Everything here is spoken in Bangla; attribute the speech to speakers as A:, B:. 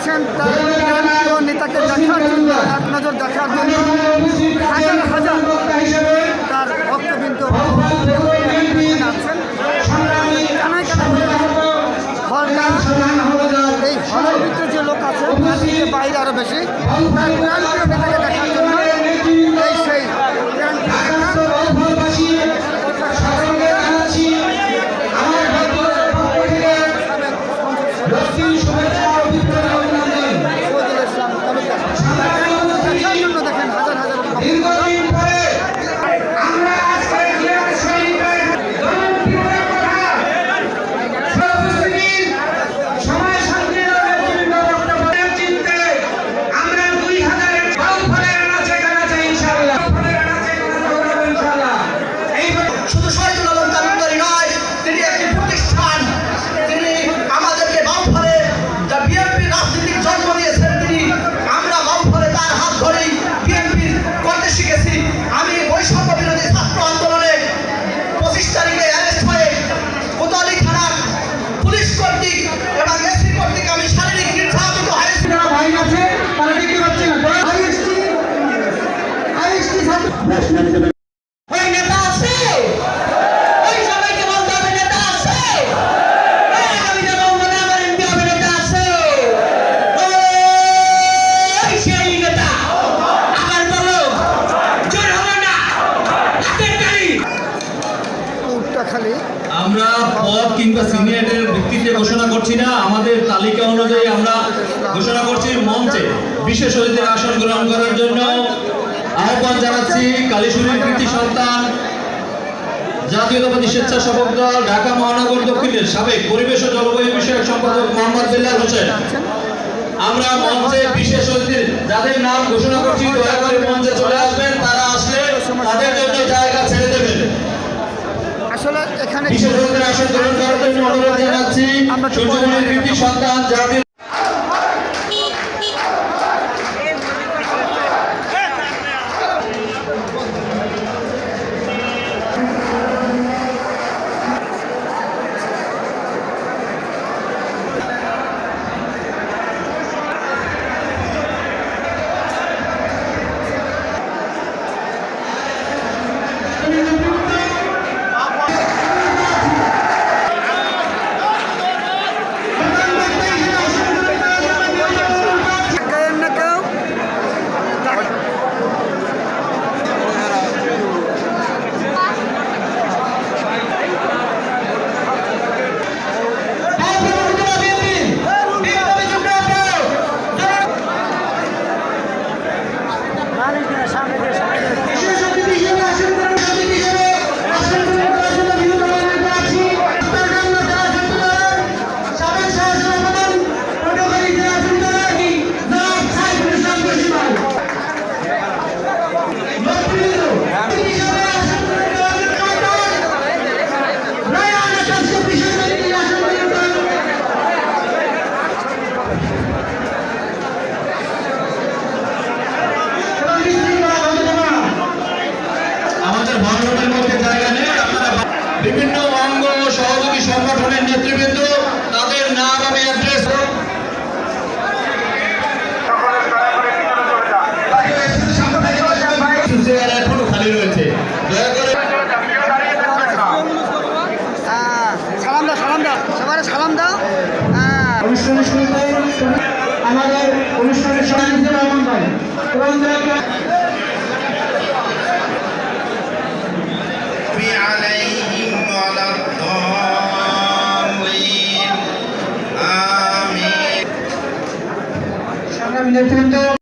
A: আসছেন তার প্রিয় নেতাকে দেখার জন্য, এক নজর দেখার জন্য হাজার হাজার তার ভক্তবৃন্দ আছেন। কানায় কানায় হলটা, এই হলের ভিতরে যে লোক আছে তার থেকে বাইরে আরও বেশি তার প্রিয় নেতাকে দেখার জন্য এই সেই দেখেন হাজার হাজার
B: আমরা পদ কিংবা সিনিয়রের ভিত্তিতে ঘোষণা করছি না, আমাদের তালিকা অনুযায়ী আমরা ঘোষণা করছি। মঞ্চে বিশেষ অতিথির আসন গ্রহণ করার জন্য আহ্বান জানাচ্ছি কালীশুরীর কৃতি সন্তান জাতীয়তাবাদী স্বেচ্ছাসেবক দল ঢাকা মহানগর দক্ষিণের সাবেক পরিবেশ ও জলবায়ু বিষয়ক সম্পাদক মোহাম্মদ বিল্লাল হোসেন। আমরা মঞ্চে বিশেষ অতিথি যাদের নাম ঘোষণা করছি দয়া করে মঞ্চে চলে আসবেন, তারা আসলে তাদের জন্য জায়গা ছেড়ে দেবেন।
A: আসলে এখানে
B: বিশেষ অতিথির আসন গ্রহণ করার জন্য অনুরোধ জানাচ্ছি সূর্যমণির কৃতি সন্তান জাতীয় বিভিন্ন অঙ্গ ও সহযোগী সংগঠনের নেতৃবৃন্দ, তাদের নাম আমি অ্যাড্রেস এখনো খালি রয়েছে। দয়া করে
A: সালাম দাও, সালাম দাও, সবাই সালাম দাও।
C: অনুষ্ঠানের শুরুতে আমাদের অনুষ্ঠানের সভাপতি রহমান ভাই এবং নেতৃত্ব